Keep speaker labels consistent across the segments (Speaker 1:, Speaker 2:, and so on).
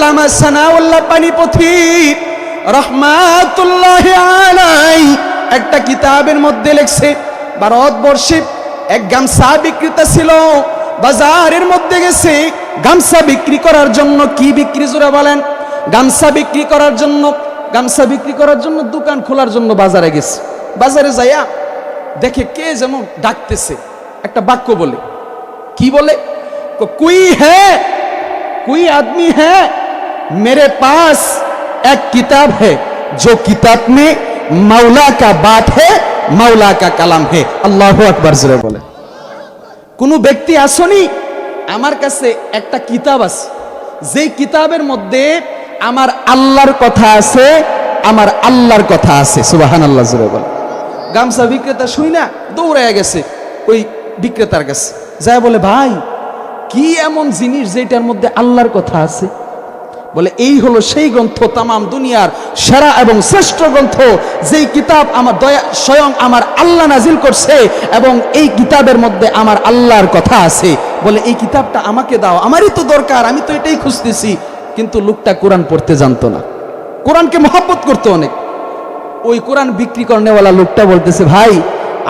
Speaker 1: আল্লামা সানাউল্লাহ পানিপথী রহমাতুল্লাহি আলাইহি একটা কিতাবের মধ্যে লিখছে, ভারতবর্ষে এক গামছা বিক্রেতা ছিল, বাজারের মধ্যে গেছে গামছা বিক্রি করার জন্য। কি বিক্রি জোরে বলেন? গামছা বিক্রি করার জন্য। গামছা বিক্রি করার জন্য দোকান খোলার জন্য বাজারে গেছে। বাজারে যাইয়া দেখে কে যেন ডাকতেছে, একটা বাক্য বলে। কি বলে? কোই হ্যাঁ, कोई आदमी है मेरे पास एक किताब है, जो किताब में मौला का बात है, मौला का कलाम है। अल्लाह আকবার জোরে বলে। কোন ব্যক্তি আসনি, আমার কাছে একটা কিতাব আছে, যেই কিতাবের মধ্যে আমার আল্লাহর কথা আছে, আমার আল্লাহর কথা আছে। সুবহানাল্লাহ জোরে বলে। গামছা বিক্রেতা শুই না দৌড়ায় গেছে ওই বিক্রেতার কাছে, যায় বলে, ভাই কি এমন জিনিস যেটার মধ্যে আল্লাহর কথা আছে? বলে, এই হলো সেই গ্রন্থ, তামাম দুনিয়ার সেরা এবং শ্রেষ্ঠ গ্রন্থ, যেই কিতাব আমার দয়া স্বয়ং আমার আল্লাহ নাজিল করছে, এবং এই কিতাবের মধ্যে আমার আল্লাহর কথা আছে। বলে, এই কিতাবটা আমাকে দাও, আমারই তো দরকার, আমি তো এটাই খুঁজতেছি। কিন্তু লোকটা কোরআন পড়তে জানতো না, কোরআনকে মহব্বত করতো অনেক। ওই কোরআন বিক্রি করনেওয়ালা লোকটা বলতেছে, ভাই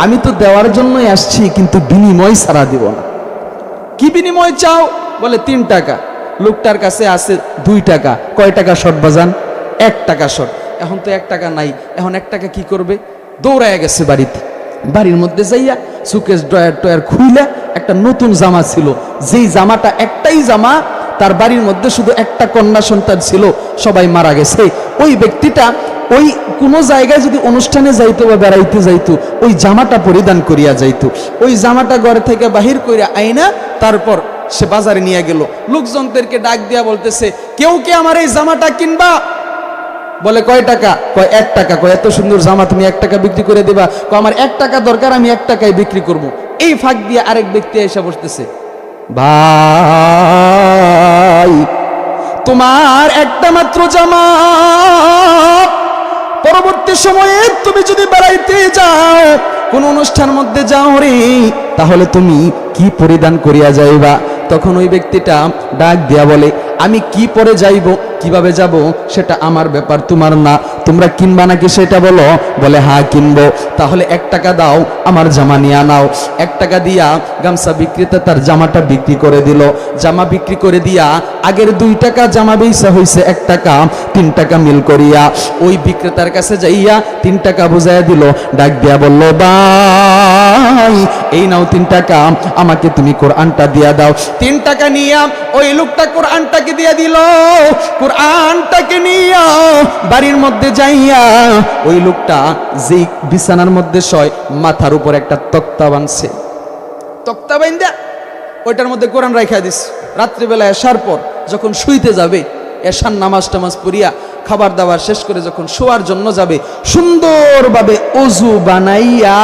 Speaker 1: আমি তো দেওয়ার জন্যই আসছি, কিন্তু বিনিময় ছাড়া দিব না। কি বিনিময় চাও? বলে 3 টাকা। লোকটার কাছে আছে 2 টাকা। কয় টাকা শর্ট বাজান? 1 টাকা শর্ট। এখন তো 1 টাকা নাই, এখন 1 টাকা কি করবে? দৌড়ায় গেছে বাড়িতে। বাড়ির মধ্যে যাইয়া সুকেশ ড্রয়ার টয়ার খুইলা একটা নতুন জামা ছিল, যেই জামাটা একটাই জামা, তার বাড়ির মধ্যে শুধু একটা কন্যা সন্তান ছিল, সবাই মারা গেছে। ওই ব্যক্তিটা ওই কোনো জায়গায় যদি অনুষ্ঠানে যাইতো বা বেড়াইতে যাইতো, ওই জামাটা পরিধান করিয়া যাইতো। ওই জামাটা ঘর থেকে বাহির করিয়া আইনা তারপর সে বাজারে নিয়ে গেল। লোকজনদেরকে ডাক দিয়া বলতেছে, কেউ কি আমার এই জামাটা কিনবা? বলে, কয় টাকা? কয় 1 টাকা। কয়, এত সুন্দর জামা তুমি 1 টাকা বিক্রি করে দিবা? কয়, আমার 1 টাকা দরকার, আমি 1 টাকায় বিক্রি করব। এই ফাঁক দিয়ে আরেক ব্যক্তি এসে বসতেছে, ভাই তোমার একটা মাত্র জামা, পরবর্তী সময়ে তুমি যদি বেড়াইতে যাও, কোন অনুষ্ঠান মধ্যে যাও রে, তাহলে তুমি কি পরিধান করিয়া যাইবা? তখন ওই ব্যক্তিটা ডাক দিয়া বলে, আমি কি পরে যাইব, কিভাবে যাব, সেটা আমার ব্যাপার, তোমার না। তোমরা কিনবা নাকি সেটা বলো। বলে, হ্যাঁ কিনবো। তাহলে 1 টাকা দাও, আমার জামা নিয়ে নাও। 1 টাকা দিয়া গামছা বিক্রেতা তার জামাটা বিক্রি করে দিল। জামা বিক্রি করে দিয়া আগের 2 টাকা জামা বেচা হইছে 1 টাকা, 3 টাকা মিল করিয়া ওই বিক্রেতার কাছে যাইয়া 3 টাকা বুঝাইয়া দিল। ডাক দিয়া বলল, ভাই এই নাও 3 টাকা, আমাকে তুমি কোরআনটা দিয়া দাও। 3 টাকা নিয়া ওই লোকটা কোরআনটাকে দিয়া দিল। কোরআনটাকে নিয়া বাড়ির মধ্যে যাইয়া ওই লোকটা যেই বিছানার মধ্যে শয়, মাথার উপর একটা তক্তা বানছে। তক্তা বাইন্দা ওইটার মধ্যে কোরআন রাইখা দিস। রাত্রিবেলা এশার পর যখন শুইতে যাবে, এশার নামাজ টামাজ পড়িয়া খাবার দাবার শেষ করে যখন শোয়ার জন্য যাবে, সুন্দরভাবে অজু বানাইয়া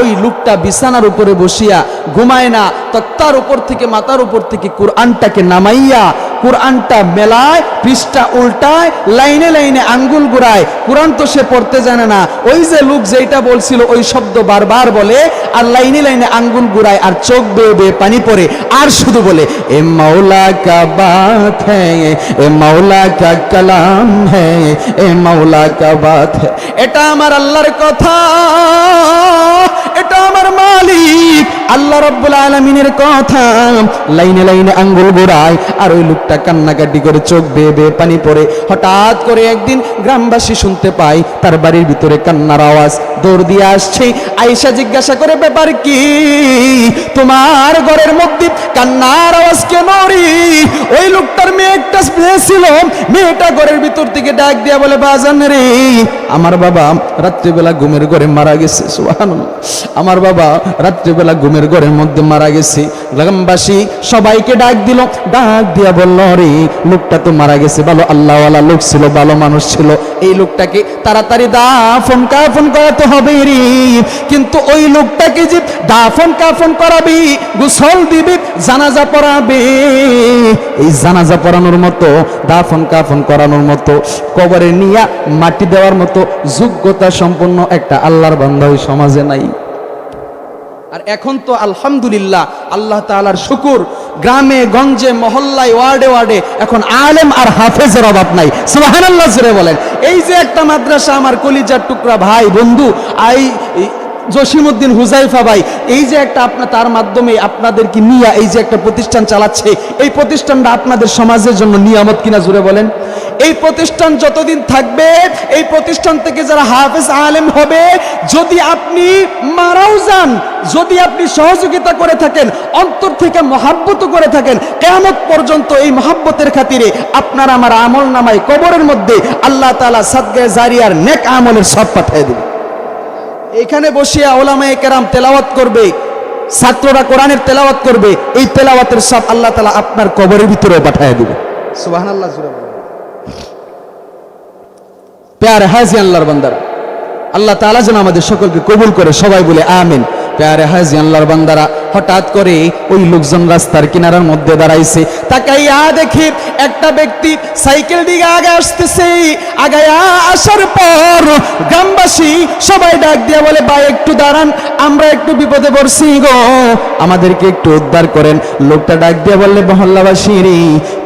Speaker 1: ওই লোকটা বিছানার উপরে বসিয়া ঘুমায় না, তক্তার উপর থেকে মাথার উপর থেকে কোরআনটাকে নামাইয়া কোরআনটা মেলায়, পৃষ্ঠা উল্টায়, লাইনে লাইনে আঙ্গুল ঘুরায়। কোরআন তো সে পড়তে জানে না, ওই যে লোক যেটা বলছিল ওই শব্দ বারবার বলে, আর লাইনে লাইনে আঙ্গুল ঘুরায়, আর চোখ বেয়ে বেয়ে পানি পড়ে, আর শুধু বলে, এ মাওলা কা বাত হ্যায়, এ মাওলা কা কালাম হ্যায়, এ মাওলা কা বাত হ্যায়। এটা আমার আল্লাহর কথা, এটা আমার মালিক আল্লাহ রাব্বুল আলামিনের কথা। লাইনে লাইনে আঙ্গুল ঘোরায়, আর ওই লোকটা কান্নাকাটি করে, চোখ বেয়ে বেয়ে পানি পড়ে। হঠাৎ করে একদিন গ্রামবাসী শুনতে পায় তার বাড়ির ভিতরে কান্নার আওয়াজ। দৌড় দিয়ে আসছে, আয়েশা জিজ্ঞাসা করে, ব্যাপার কি? তোমার ঘরের মধ্যে কান্নার আওয়াজ কেন রে? ওই লোকটার মেয়ে একটা ছিল, মেয়েটা ঘরের ভিতর থেকে ডাক দিয়া বলে, বাজান রে, আমার বাবা রাত্রিবেলা ঘুমের ঘরে মারা গেছে। সুবহানাল্লাহ, আমার বাবা রাত্রিবেলা ঘুমের ঘরের মধ্যে মারা গেছে। গ্রামবাসী সবাইকে ডাক দিল, ডাক দিয়া বলল, রে লোকটা তো মারা গেছে, ভালো আল্লাহওয়ালা লোক ছিল, ভালো মানুষ ছিল, এই লোকটাকে তাড়াতাড়ি দাফন কাফন করাতে হবে রে। কিন্তু ওই লোকটাকে যে দাফন কাফন করাবি, গোসল দিবি, জানাজা পড়াবে, এই জানাজা পড়ানোর মতো, দাফন কাফন করানোর মতো, কবরে নিয়া মাটি দেওয়ার মতো যোগ্যতা সম্পন্ন একটা আল্লাহর বান্দা ওই সমাজে নাই। আর এখন তো আলহামদুলিল্লাহ, আল্লাহ তাআলার শুকর, গ্রামে গঞ্জে মহল্লায় ওয়ার্ডে ওয়ার্ডে এখন আলেম আর হাফেজের অভাব নাই। সুবহানাল্লাহ জোরে বলেন। এই যে একটা মাদ্রাসা আমার কলিজার টুকরা ভাই বন্ধু জসিমউদ্দিন হুজাইফা ভাই, এই যে একটা তার মাধ্যমে আপনাদেরকে নিয়ে এই যে একটা প্রতিষ্ঠান চালাচ্ছে, এই প্রতিষ্ঠানটা আপনাদের সমাজের জন্য নিয়ামত কিনা জুড়ে বলেন। এই প্রতিষ্ঠান যতদিন থাকবে, এই প্রতিষ্ঠান থেকে যারা হাফেজ আলেম হবে, যদি আপনি মারাও যান, যদি আপনি সহযোগিতা করে থাকেন, অন্তর থেকে মহাব্বত করে থাকেন, কিয়ামত পর্যন্ত এই মহাব্বতের খাতিরে আপনার আমার আমল নামায় কবরের মধ্যে আল্লাহ তাআলা সাদকায়ে জারিয়ার নেক আমলের সব পাঠিয়ে দেবে। এখানে বসিয়া ওলামায়ে কেরাম তেলাওয়াত করবে, ছাত্ররা কোরআনের তেলাওয়াত করবে, এই তেলাওয়াতের সব আল্লাহ তাআলা আপনার কবরের ভিতরেও পাঠিয়ে দিবে। সুবহানাল্লাহ জোরে বলেন। প্যারে হাজি আল্লাহর বান্দারা, আল্লাহ তাআলা যেন আমাদের সকলকে কবুল করে, সবাই বলে আমিন। প্যারে হাজি আল্লাহর বান্দারা, হঠাৎ করে ওই লোকজন রাস্তার কিনারার মধ্যে দাঁড়াইছে, তাকাইয়া দেখি একটা ব্যক্তি সাইকেল দিকে আগে আসতেছে। আগায়া আসার পর গ্রামবাসী সবাই ডাক দিয়া বলে, ভাই একটু দাঁড়ান, আমরা একটু বিপদে পড়ছি গো, আমাদেরকে একটু উদ্ধার করেন। লোকটা ডাক দিয়া বললে, মহল্লাবাসী রে,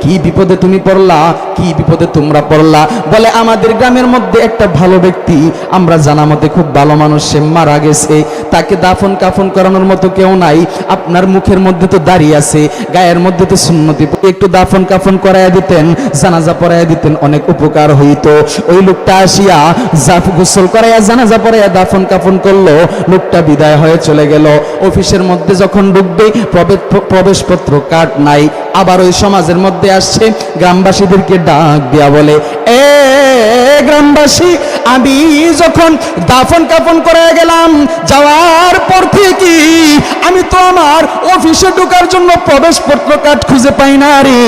Speaker 1: কি বিপদে তুমি পড়লা, কি বিপদে তোমরা পড়লা? বলে, আমাদের গ্রামের মধ্যে একটা ভালো ব্যক্তি, আমরা জানা মতে খুব ভালো মানুষ, সে মারা গেছে, তাকে দাফন কাফন করানোর মতো কেউ নাই। আপনার মুখের মধ্যে তো দাঁড়িয়ে আছে, গায়ের মধ্যে তো সুন্নতি, একটু দাফন কাফন করাইয়া দিতেন, জানাজা পড়াইয়া দিতেন, অনেক উপকার হইতো। ওই লোকটা আসিয়া গোসল করাইয়া জানাজা পড়াইয়া দাফন কাফন করলো, লোকটা বিদায় হয়ে চলে গেল। অফিসের মধ্যে যখন ঢুকবে, প্রবেশপত্র কার্ড নাই। আবার ওই সমাজের মধ্যে আসছে, গ্রামবাসীদেরকে ডাক দিয়া বলে, এ গ্রামবাসী, আমি যখন দাফন কাফন করে গেলাম, যাওয়ার পর থেকে আমি তো আমার অফিসে ঢোকার জন্য প্রবেশপত্র কার্ড খুঁজে পাই না রে।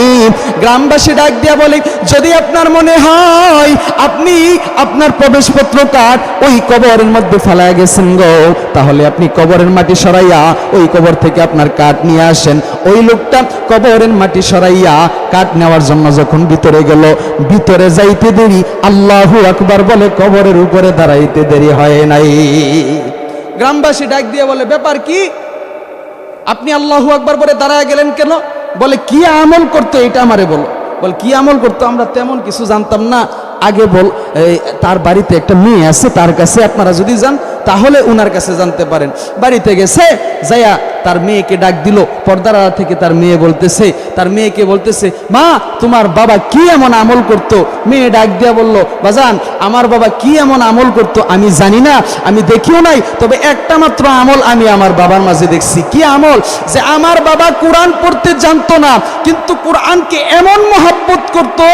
Speaker 1: গ্রামবাসী ডাক দিয়া বলে, যদি আপনার মনে হয় আপনি আপনার প্রবেশপত্র কার্ড ওই কবরের মধ্যে ফেলায় গেছেন গো, তাহলে আপনি কবরের মাটি সরাইয়া ওই কবর থেকে আপনার কার্ড নিয়ে আসেন। ওই লোকটা কবরের মাটি সরাইয়া কার্ড নেওয়ার জন্য যখন ভিতরে গেল, ভিতরে যাইতে দেরি, আল্লাহু আকবার বলে কবরের উপরে দাঁড়াইতে দেরি হয় নাই। গ্রামবাসী ডাক দিয়ে বলে, ব্যাপার কি, আপনি আল্লাহু আকবার বলে দাঁড়ায় গেলেন কেন? বলে, কি আমল করতো এটা আমারে বলো। বল, কি আমল করতো? আমরা তেমন কিছু জানতাম না। আগে বল, তার বাড়িতে একটা মেয়ে আছে, তার কাছে আপনারা যদি যান তাহলে উনার কাছে জানতে পারেন। বাড়িতে গেছে, যাইয়া তার মেয়েকে ডাক দিল, পর্দার আড়াল থেকে তার মেয়েকে বলতেছে, মা, তোমার বাবা কি এমন আমল করতো? মেয়ে ডাক দিয়া বলল, বাজান, আমার বাবা কি এমন আমল করতো আমি জানি না, আমি দেখিও নাই, তবে একটা মাত্র আমল আমি আমার বাবার মাঝে দেখছি। কি আমল? যে আমার বাবা কোরআন পড়তে জানতো না, কিন্তু কোরআনকে এমন মহব্বত করতো,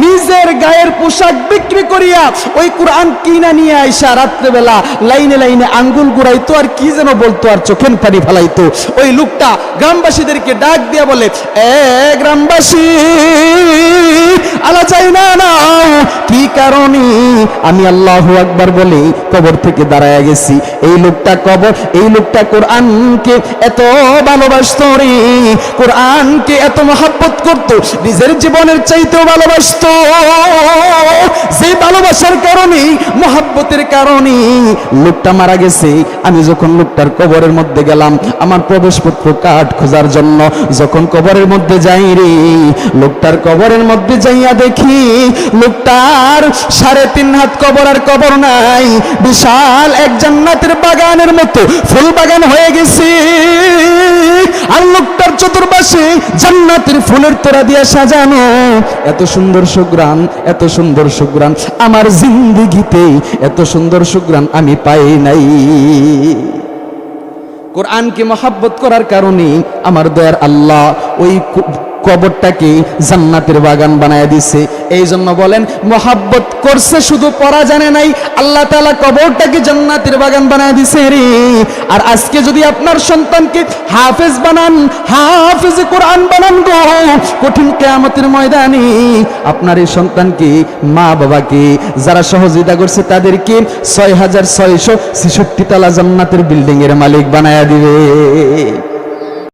Speaker 1: নিজের গায়ের পোশাক বিক্রি করিয়া ওই কোরআন কিনা নিয়ে আইসা রাত্রেবেলা লাইনে লাইনে আঙ্গুল গুড়াইতো, আর কি যেন বলতো, আর চোখের পানি ফেলাইতো। ওই লোকটা গ্রামবাসীদেরকে ডাক দিয়া বলে, এ গ্রামবাসী, আলা চাই না নাও, কি কারণে আমি আল্লাহু আকবার বলে কবর থেকে দাঁড়ায় গেছি? এই লোকটা কোরআনকে এত ভালোবাসতো রে, কোরআনকে এত মহব্বত করতো, নিজের জীবনের চাইতেও ভালোবাসতো। যে ভালোবাসার কারণে, মহব্বতের কারণে লোকটা মারা গেছে। আমি যখন লোকটার কবরের মধ্যে গেলাম আমার প্রবেশপত্র কার্ড খোঁজার জন্য, যখন কবরের মধ্যে যাই রে, লোকটার কবরের মধ্যে যাইয়া দেখি লোকটার 3.5 হাত কবর, আর কবর নাই, বিশাল এক জান্নাতের বাগানের মতো ফুল বাগান হয়ে গেছে। আর লোকটার চতুর্পাশে জান্নাতের ফুলের তোড়া দিয়া সাজানো। এত সুন্দর সুঘ্রাণ, এত সুন্দর সুঘ্রাণ, আমার জিন্দেগিতে এত সুন্দর সুঘ্রাণ আমি পাই নাই। কোরআনকে মহব্বত করার কারণে আমার দয়ার আল্লাহ ওই কবরটাকে জান্নাতের বাগান বানায় দিছে। এই জন্য বলেন, মহব্বত করছে শুধু পড়া জানে নাই, আল্লাহ তাআলা কবরটাকে জান্নাতের বাগান বানায় দিছে রে। আর আজকে যদি আপনার সন্তানকে হাফেজ বানান, হাফেজ কোরআন বানান গো, কঠিন কিয়ামতের ময়দানে আপনার এই সন্তানকে, মা বাবাকে যারা সহযোগিতা করছে তাদেরকে 6666 তলা জান্নাতের বিল্ডিং এর মালিক বানায় দিবে।